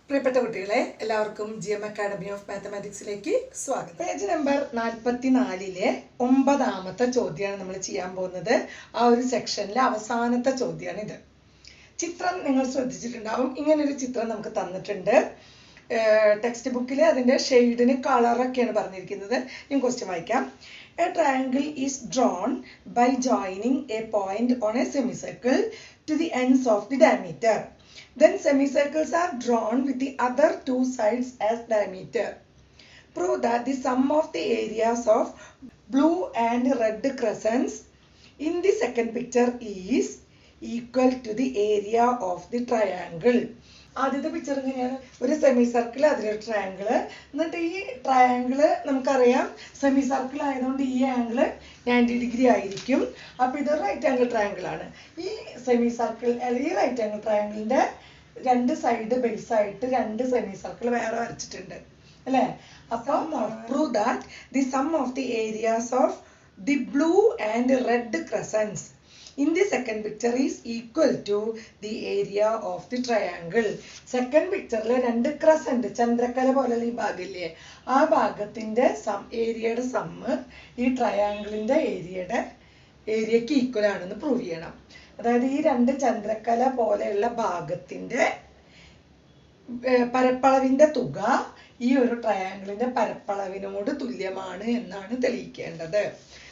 പ്രിയപ്പെട്ട കുട്ടികളെ, എല്ലാവർക്കും GM അക്കാഡമി ഓഫ് മാത്തമാറ്റിക്സിലേക്ക് സ്വാഗതം. പേജ് നമ്പർ 44-ലെ 9ാമത്തെ ചോദ്യമാണ് നമ്മൾ ചെയ്യാൻ പോകുന്നത്. ആ ഒരു സെക്ഷനിലെ അവസാനത്തെ ചോദ്യമാണ് ഇത്. ചിത്രം നിങ്ങൾ ശ്രദ്ധിച്ചിട്ടുണ്ടാവും. ഇങ്ങനൊരു ചിത്രം നമുക്ക് തന്നിട്ടുണ്ട്. ടെക്സ്റ്റ് ബുക്കിൽ അതിൻ്റെ ഷെയ്ഡിന് കളറൊക്കെയാണ് പറഞ്ഞിരിക്കുന്നത്. ഞാൻ ക്വസ്റ്റ്യൻ വായിക്കാം. A triangle is drawn by joining a point on a semicircle to the ends of the diameter. Then semicircles are drawn with the other two sides as diameter. Prove that the sum of the areas of blue and red crescents in the second picture is equal to the area of the triangle. ആദ്യത്തെ picture ഇങ്ങനെയാണ്. ഒരു semi circle, അതിലൊരു triangle. എന്നിട്ട് ഈ triangle നമുക്കറിയാം semi circle ആയതുകൊണ്ട് ഈ angle 90 degree ആയിരിക്കും. അപ്പൊ ഇത് റൈറ്റ് ആംഗിൾ ട്രയാങ്കിൾ ആണ്. ഈ സെമി സർക്കിൾ അല്ലെങ്കിൽ ഈ റൈറ്റ് ആംഗിൾ ട്രയാങ്കിളിന്റെ രണ്ട് സൈഡ് ബേസ് ആയിട്ട് രണ്ട് സെമി സർക്കിൾ വേറെ വരച്ചിട്ടുണ്ട് അല്ലേ? അപ്പൊ prove that the sum of the areas of the blue and red crescents in the second picture is equal to the area of the triangle. Second പിക്ചറിലെ രണ്ട് ക്രസന്റ്, ചന്ദ്രക്കല പോലെയുള്ള ഈ ഭാഗമില്ലേ, ആ ഭാഗത്തിന്റെ ഏരിയയുടെ സമ്മ് ഈ ട്രയാങ്കിളിന്റെ ഏരിയക്ക് ഈക്വൽ ആണെന്ന് പ്രൂവ് ചെയ്യണം. അതായത് ഈ രണ്ട് ചന്ദ്രക്കല പോലെയുള്ള ഭാഗത്തിന്റെ പരപ്പളവിന്റെ തുക ഈ ഒരു ട്രയാങ്കിളിന്റെ പരപ്പളവിനോട് തുല്യമാണ് എന്നാണ് തെളിയിക്കേണ്ടത്.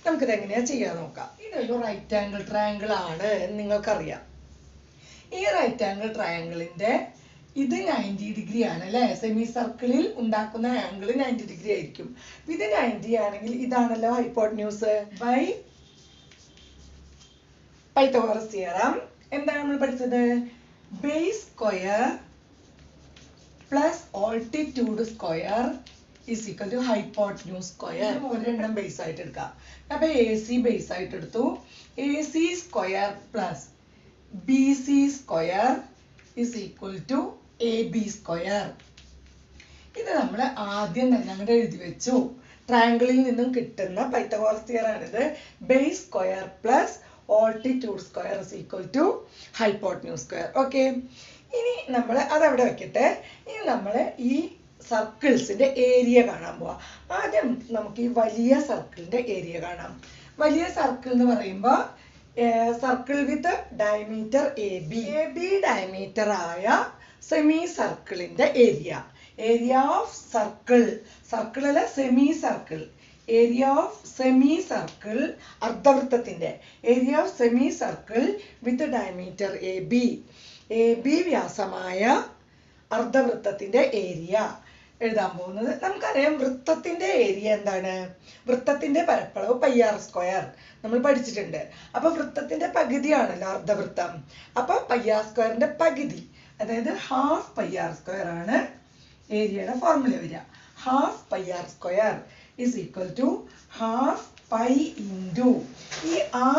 നമുക്കിത് എങ്ങനെയാ ചെയ്യാൻ നോക്കാം. ഇതൊരു റൈറ്റ് ആംഗിൾ ട്രയാങ്കിൾ ആണ് എന്ന് നിങ്ങൾക്കറിയാം. ഈ റൈറ്റ് ആംഗിൾ ട്രയാങ്കിളിന്റെ ഇത് 90 ഡിഗ്രി ആണ് അല്ലെ? സെമി സർക്കിളിൽ ഉണ്ടാക്കുന്ന ആംഗിൾ 90 ഡിഗ്രി ആയിരിക്കും. ഇത് 90 ആണെങ്കിൽ ഇതാണല്ലോ ഹൈപ്പോട്ടന്യൂസ് ബൈ പൈത്തഗോറസ് തിയറം. എന്താണ് നമ്മൾ പഠിച്ചത്? Base square plus altitude square is equal to hypotenuse square. ഒരെണ്ണം ബേസ് ആയിട്ട് എടുക്കാം. അപ്പൊ AC ബേസ് ആയിട്ട് എടുത്തു. AC square plus BC square is equal to AB square. ഇത് നമ്മൾ ആദ്യം തന്നെ അങ്ങോട്ട് എഴുതി വെച്ചു. ട്രയാങ്കിളിൽ നിന്നും കിട്ടുന്ന പൈത്തഗോറസ് തിയറം ആണിത്. Base square plus altitude square is equal to hypotenuse square. Okay, ഇനി നമ്മൾ അതവിടെ വെക്കട്ടെ. ഇനി നമ്മൾ ഈ സർക്കിൾസിന്റെ ഏരിയ കാണാൻ പോവാം. ആദ്യം നമുക്ക് ഈ വലിയ സർക്കിളിന്റെ ഏരിയ കാണാം. വലിയ സർക്കിൾ എന്ന് പറയുമ്പോൾ circle with diameter AB diameter ആയ സെമി സർക്കിളിന്റെ ഏരിയ ഓഫ് സർക്കിൾ അല്ല semi circle, area of semi circle അർദ്ധവൃത്തത്തിന്റെ area of semi circle with diameter AB വ്യാസമായ അർദ്ധവൃത്തത്തിന്റെ ഏരിയ എഴുതാൻ പോകുന്നത്. നമുക്കറിയാം വൃത്തത്തിന്റെ ഏരിയ എന്താണ്? വൃത്തത്തിന്റെ പരപ്പളവ് πr സ്ക്വയർ നമ്മൾ പഠിച്ചിട്ടുണ്ട്. അപ്പൊ വൃത്തത്തിന്റെ പകുതിയാണല്ലോ അർദ്ധവൃത്തം. അപ്പൊ πr സ്ക്വയറിന്റെ പകുതി, അതായത് ഹാഫ് πr സ്ക്വയർ ആണ് ഏരിയയുടെ ഫോർമുല വരിക. Half πr square is equal to half pi into ഈ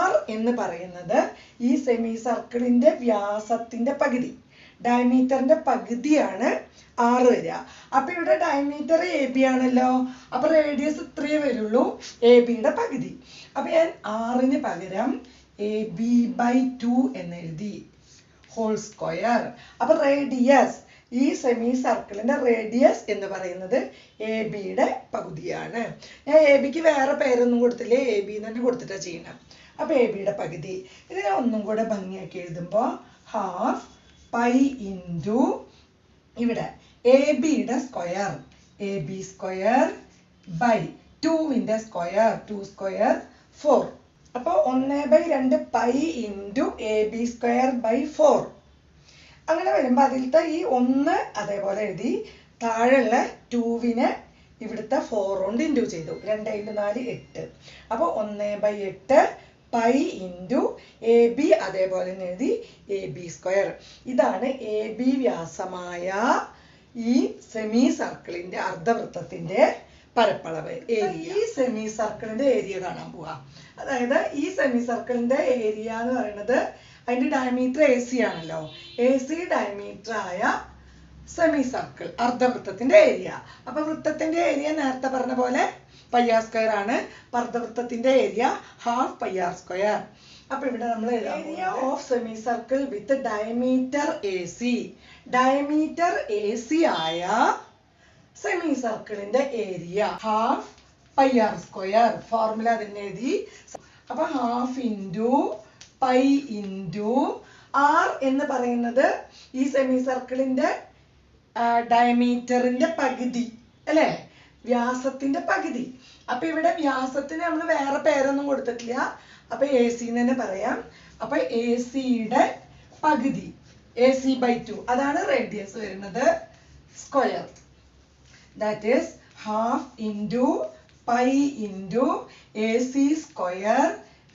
r എന്ന് പറയുന്നത് ഈ സെമി സർക്കിളിന്റെ വ്യാസത്തിന്റെ പകുതി, ഡയമീറ്ററിന്റെ പകുതിയാണ് 6 വരിക. അപ്പൊ ഇവിടെ ഡയമീറ്റർ AB ആണല്ലോ. അപ്പൊ റേഡിയസ് ഇത്രയേ വരുള്ളൂ, AB-യുടെ പകുതി. അപ്പൊ ഞാൻ 6-ന് പകരം AB/2 എന്ന് എഴുതി, ഹോൾ സ്ക്വയർ. അപ്പൊ റേഡിയസ്, ഈ സെമി സർക്കിളിന്റെ റേഡിയസ് എന്ന് പറയുന്നത് AB-യുടെ പകുതിയാണ്. ഞാൻ AB-ക്ക് വേറെ പേരൊന്നും കൊടുത്തില്ലേ, AB തന്നെ കൊടുത്തിട്ടാ ചെയ്യണം. അപ്പൊ AB-യുടെ പകുതി. ഇതിനെ ഒന്നും കൂടെ ഭംഗിയാക്കി എഴുതുമ്പോ ഹാഫ് പൈ ഇൻറ്റു ഇവിടെ AB-യുടെ സ്ക്വയർ, AB സ്ക്വയർ ബൈ 2-ന്റെ സ്ക്വയർ, 2 സ്ക്വയർ 4. അപ്പൊ 1/2 pi into AB square by 4. അങ്ങനെ വരുമ്പോ അതിലത്തെ ഈ 1 അതേപോലെ എഴുതി, താഴെയുള്ള 2-നെ ഇവിടുത്തെ 4 കൊണ്ട് ഇൻറ്റു ചെയ്തു. 2 × 4 8. അപ്പൊ 1/8 പൈ ഇൻറ്റു AB അതേപോലെ തന്നെ എഴുതി AB സ്ക്വയർ. ഇതാണ് AB വ്യാസമായ ഈ സെമി സർക്കിളിന്റെ അർദ്ധവൃത്തത്തിന്റെ പരപ്പളവ് ഏരിയ. ഈ സെമി സർക്കിളിന്റെ ഏരിയ കാണാൻ പോവാ. അതായത് ഈ സെമി സർക്കിളിന്റെ ഏരിയ എന്ന് പറയുന്നത് അതിന്റെ ഡയമീറ്റർ AC ആണല്ലോ. AC ഡയമീറ്റർ ആയ സെമി സർക്കിൾ അർദ്ധവൃത്തത്തിന്റെ ഏരിയ. അപ്പൊ വൃത്തത്തിന്റെ ഏരിയ നേരത്തെ പറഞ്ഞ പോലെ πr സ്ക്വയർ ആണ്. അർദ്ധവൃത്തത്തിന്റെ ഏരിയ ഹാഫ് πr സ്ക്വയർ. അപ്പൊ ഇവിടെ നമ്മൾ area of semi circle with diameter AC ആയ സെമി സർക്കിളിന്റെ area half pi r square. Formula തന്നെ എഴുതി. അപ്പൊ half into pi into r എന്ന് പറയുന്നത് ഈ സെമി സർക്കിളിന്റെ ഡയമീറ്ററിന്റെ പകുതി അല്ലെ, വ്യാസത്തിന്റെ പകുതി. അപ്പൊ ഇവിടെ വ്യാസത്തിന് നമ്മൾ വേറെ പേരൊന്നും കൊടുത്തിട്ടില്ല. അപ്പൊ AC തന്നെ പറയാം. അപ്പൊ AC-യുടെ പകുതി AC/2 അതാണ് റേഡിയസ് വരുന്നത് square. That is half into pi into AC square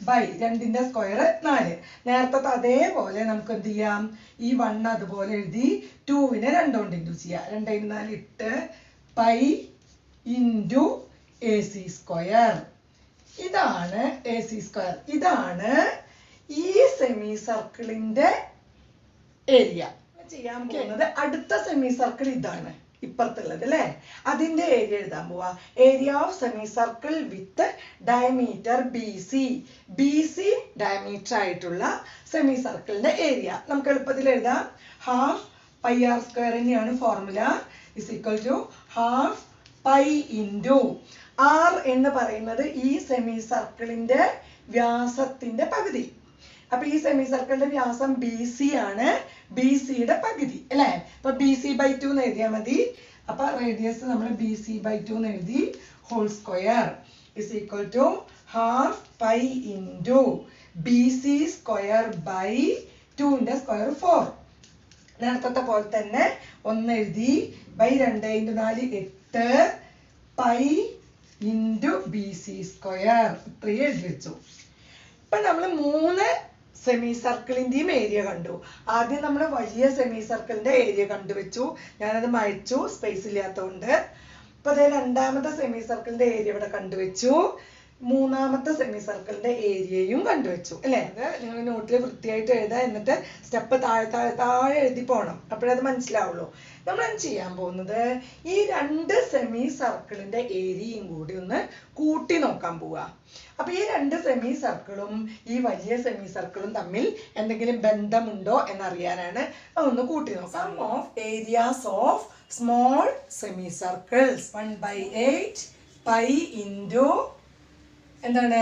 by 2ന്റെ സ്ക്വയർ 4. നേരത്തെ അതേപോലെ നമുക്ക് എന്ത് ചെയ്യാം, ഈ 1 അതുപോലെ എഴുതി 2-നെ 2 കൊണ്ട് ഇൻറ്റു ചെയ്യാം. 2 × 4 8 പൈ ഇൻറ്റു AC സ്ക്വയർ. ഇതാണ് AC സ്ക്വയർ. ഇതാണ് ഈ സെമി സർക്കിളിന്റെ ഏരിയ. ചെയ്യാൻ പോകുന്നത് അടുത്ത സെമി സർക്കിൾ ഇതാണ് ഇപ്പുറത്തുള്ളത് അല്ലെ, അതിന്റെ ഏരിയ എഴുതാൻ പോവാ. Area of semi circle with diameter BC diameter ആയിട്ടുള്ള സെമി സർക്കിളിന്റെ ഏരിയ നമുക്ക് എളുപ്പത്തിൽ എഴുതാം. ഹാഫ് പൈ ആർ സ്ക്വയർ തന്നെയാണ് formula. Is equal to half pi into r എന്ന് പറയുന്നത് ഈ സെമി സർക്കിളിന്റെ വ്യാസത്തിന്റെ പകുതി. അപ്പൊ ഈ സെമി സർക്കിളിന്റെ വ്യാസം BC ആണ്, BC-യുടെ പകുതി അല്ലെ. അപ്പൊ BC/2 എന്ന് എഴുതിയാൽ മതി. അപ്പൊ റേഡിയസ് നമ്മൾ BC/2 എന്ന് എഴുതി. Whole square is equal to half pi into BC square by 2-ന്റെ സ്ക്വയർ 4. നേരത്തെ പോലെ തന്നെ 1 എഴുതി by 2 × 4 8 pi into BC square. ഇത്രയും എഴുതി വെച്ചു. ഇപ്പൊ നമ്മൾ 3 സെമി സർക്കിളിന്റെയും ഏരിയ കണ്ടു. ആദ്യം നമ്മൾ വലിയ സെമി സർക്കിളിന്റെ ഏരിയ കണ്ടുവെച്ചു. ഞാനത് മായ്ച്ചു സ്പേസ് ഇല്ലാത്തതുകൊണ്ട്. അപ്പൊ അതേ രണ്ടാമത്തെ സെമി സർക്കിളിന്റെ ഏരിയ ഇവിടെ കണ്ടുവെച്ചു. മൂന്നാമത്തെ സെമി സർക്കിളിന്റെ ഏരിയയും കണ്ടുവെച്ചു അല്ലെ. അത് നിങ്ങൾ നോട്ടിൽ വൃത്തിയായിട്ട് എഴുതാ, എന്നിട്ട് സ്റ്റെപ്പ് താഴെ എഴുതി പോണം, അപ്പോഴത് മനസ്സിലാവുള്ളൂ. നമ്മൾ ചെയ്യാൻ പോകുന്നത് ഈ 2 സെമി സർക്കിളിന്റെ ഏരിയയും കൂടി ഒന്ന് കൂട്ടി നോക്കാൻ പോവാ. അപ്പൊ ഈ 2 സെമി സർക്കിളും ഈ വലിയ സെമി സർക്കിളും തമ്മിൽ എന്തെങ്കിലും ബന്ധമുണ്ടോ എന്നറിയാനാണ്. അതൊന്ന് കൂട്ടി നോക്കാം. Sum of areas of small semi circles 1/8 pi into എന്താണ്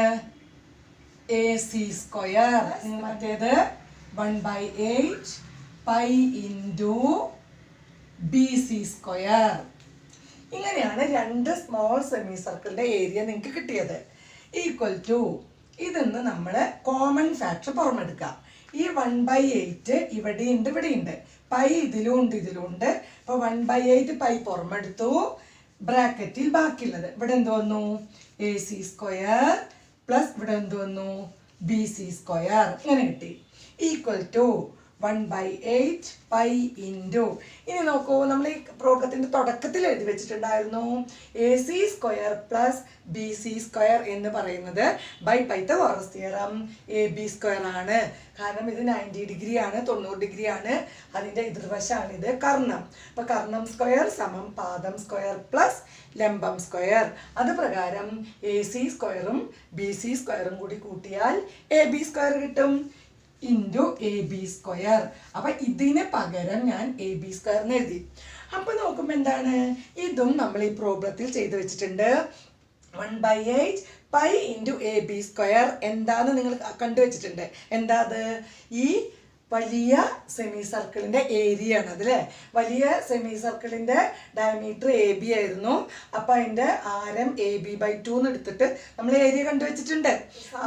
AC സ്ക്വയർ. മറ്റേത് 1/8 പൈ ഇൻറ്റു BC സ്ക്വയർ. ഇങ്ങനെയാണ് 2 സ്മോൾ സെമി സർക്കിളിന്റെ ഏരിയ നിങ്ങൾക്ക് കിട്ടിയത്. ഈക്വൽ ടു ഇതെന്ന് നമ്മൾ കോമൺ ഫാക്ടർ പുറമെടുക്കാം. ഈ 1/8 ഇവിടെയുണ്ട് ഇവിടെയുണ്ട്, പൈ ഇതിലുണ്ട് ഇതിലുണ്ട്. അപ്പൊ 1/8 പൈ പുറമെടുത്തു. ബ്രാക്കറ്റിൽ ബാക്കിയുള്ളത് ഇവിടെ എന്ത് വന്നു, AC സ്ക്വയർ പ്ലസ് ഇവിടെ എന്ത് വന്നു, BC സ്ക്വയർ. ഇങ്ങനെ കിട്ടി. Equal to 1/8 pi into. ഇനി നോക്കൂ, നമ്മൾ ഈ പ്രോബ്ലത്തിന്റെ തുടക്കത്തിൽ എഴുതി വെച്ചിട്ടുണ്ടായിരുന്നു AC square plus BC square എന്ന് പറയുന്നത് by Pythagoras theorem AB square ആണ്. കാരണം ഇത് 90 ഡിഗ്രി ആണ്, 90 ഡിഗ്രി ആണ്. അതിന്റെ എതിർവശമാണ് ഇത് കർണം. അപ്പൊ കർണം സ്ക്വയർ സമം പാദം സ്ക്വയർ പ്ലസ് ലംബം സ്ക്വയർ. അത് പ്രകാരം AC സ്ക്വയറും BC സ്ക്വയറും കൂടി കൂട്ടിയാൽ AB സ്ക്വയർ കിട്ടും ഇൻറ്റു AB സ്ക്വയർ. അപ്പൊ ഇതിന് പകരം ഞാൻ AB സ്ക്വയർ എന്ന് എഴുതി. അപ്പൊ നോക്കുമ്പോ എന്താണ്, ഇതും നമ്മൾ ഈ പ്രോബ്ലത്തിൽ ചെയ്തു വെച്ചിട്ടുണ്ട്. 1/8 പൈ ഇൻറ്റു AB സ്ക്വയർ എന്താന്ന് നിങ്ങൾ കണ്ടുവച്ചിട്ടുണ്ട്. എന്താ അത്, ഈ വലിയ സെമി സർക്കിളിന്റെ ഏരിയ ആണ് അതല്ലേ. വലിയ സെമി സർക്കിളിന്റെ ഡയമീറ്റർ AB ആയിരുന്നു. അപ്പൊ അതിന്റെ ആരം AB/2 എന്ന് എടുത്തിട്ട് നമ്മൾ ഏരിയ കണ്ടുവച്ചിട്ടുണ്ട്.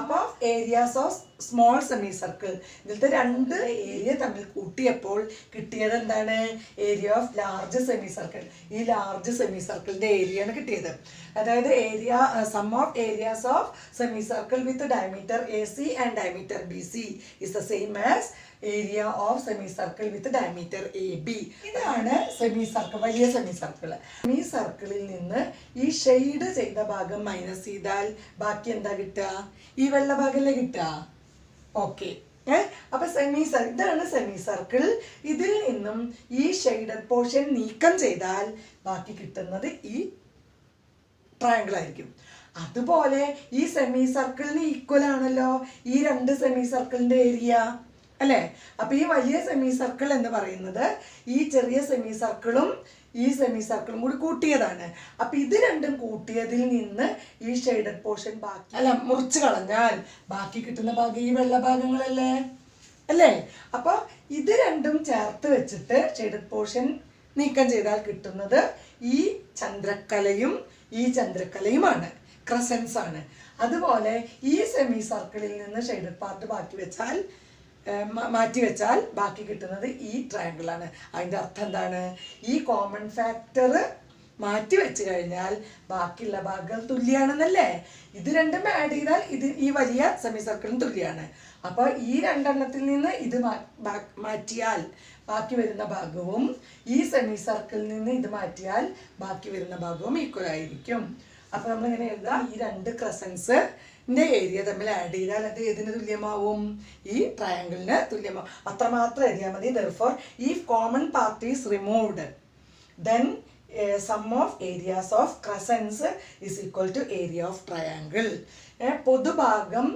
അപ്പൊ areas of small semi circle, ഇതിലത്തെ 2 ഏരിയ തമ്മിൽ കൂട്ടിയപ്പോൾ കിട്ടിയത് എന്താണ്, area of large semi circle. ഈ ലാർജ് സെമി സർക്കിളിന്റെ ഏരിയ ആണ് കിട്ടിയത്. അതായത് area sum of areas of semi circle with diameter AC and diameter BC is the same as area of semi circle with diameter AB. ഇതാണ് semi circle, വലിയ semi circle. Semi സർക്കിളിൽ നിന്ന് ഈ shade ചെയ്ത ഭാഗം മൈനസ് ചെയ്താൽ ബാക്കി എന്താ കിട്ടുക, ഈ വെള്ള ഭാഗമല്ലേ കിട്ടുക. ഓക്കെ. അപ്പൊ ഇതാണ് സെമി സർക്കിൾ. ഇതിൽ നിന്നും ഈ ഷെയ്ഡഡ് പോർഷൻ നീക്കം ചെയ്താൽ ബാക്കി കിട്ടുന്നത് ഈ ട്രയാങ്കിൾ ആയിരിക്കും. അതുപോലെ ഈ സെമി സർക്കിളിന് ഈക്വൽ ആണല്ലോ ഈ രണ്ട് സെമി സർക്കിളിന്റെ ഏരിയ അല്ലേ? അപ്പൊ ഈ വലിയ സെമി സർക്കിൾ എന്ന് പറയുന്നത് ഈ ചെറിയ സെമി സർക്കിളും ഈ സെമി സർക്കിളും കൂടി കൂട്ടിയതാണ്. അപ്പൊ ഇത് രണ്ടും കൂട്ടിയതിൽ നിന്ന് ഈ ഷെയ്ഡഡ് പോർഷൻ ബാക്കി അല്ല മുറിച്ച് കളഞ്ഞാൽ ബാക്കി കിട്ടുന്ന ഭാഗം ഈ വെള്ള ഭാഗങ്ങളല്ലേ അല്ലേ? അപ്പൊ ഇത് രണ്ടും ചേർത്ത് വെച്ചിട്ട് ഷെയ്ഡഡ് പോർഷൻ നീക്കം ചെയ്താൽ കിട്ടുന്നത് ഈ ചന്ദ്രക്കലയും ഈ ചന്ദ്രക്കലയുമാണ്, ക്രസൻസ് ആണ്. അതുപോലെ ഈ സെമി സർക്കിളിൽ നിന്ന് ഷെയ്ഡഡ് പാർട്ട് മാറ്റി വെച്ചാൽ ബാക്കി കിട്ടുന്നത് ഈ ട്രയാങ്കിൾ ആണ്. അതിൻ്റെ അർത്ഥം എന്താണ്? ഈ കോമൺ ഫാക്ടർ മാറ്റി വെച്ച് കഴിഞ്ഞാൽ ബാക്കിയുള്ള ഭാഗങ്ങൾ തുല്യാണെന്നല്ലേ? ഇത് രണ്ടും ആഡ് ചെയ്താൽ ഇത് ഈ വലിയ സെമി സർക്കിളിന് തുല്യമാണ്. അപ്പൊ ഈ രണ്ടെണ്ണത്തിൽ നിന്ന് ഇത് മാറ്റിയാൽ ബാക്കി വരുന്ന ഭാഗവും ഈ സെമി സർക്കിളിൽ നിന്ന് ഇത് മാറ്റിയാൽ ബാക്കി വരുന്ന ഭാഗവും ഈക്വൽ ആയിരിക്കും. അപ്പൊ നമ്മൾ ഇങ്ങനെ എഴുതാം, ഈ രണ്ട് ക്രസൻസിന്റെ ഏരിയ തമ്മിൽ ആഡ് ചെയ്താൽ അത് ഏതിന് തുല്യമാവും? ഈ ട്രയാങ്കിളിന് തുല്യമാവും. അത്രമാത്രം എഴുതിയാൽ മതി. therefore if common part is removed then sum of areas of crescents is equal to area of triangle. പൊതുഭാഗം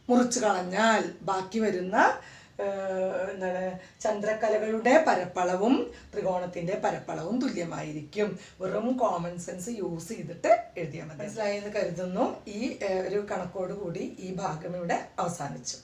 മുറിച്ചു കളഞ്ഞാൽ ബാക്കി വരുന്ന എന്താണ് ചന്ദ്രക്കലകളുടെ പരപ്പളവും ത്രികോണത്തിന്റെ പരപ്പളവും തുല്യമായിരിക്കും. വെറും കോമൺ സെൻസ് യൂസ് ചെയ്തിട്ട് എഴുതിയാൽ മതി. മനസ്സിലായി എന്ന് കരുതുന്നു. ഈ ഒരു കണക്കോട് കൂടി ഈ ഭാഗം ഇവിടെ അവസാനിച്ചു.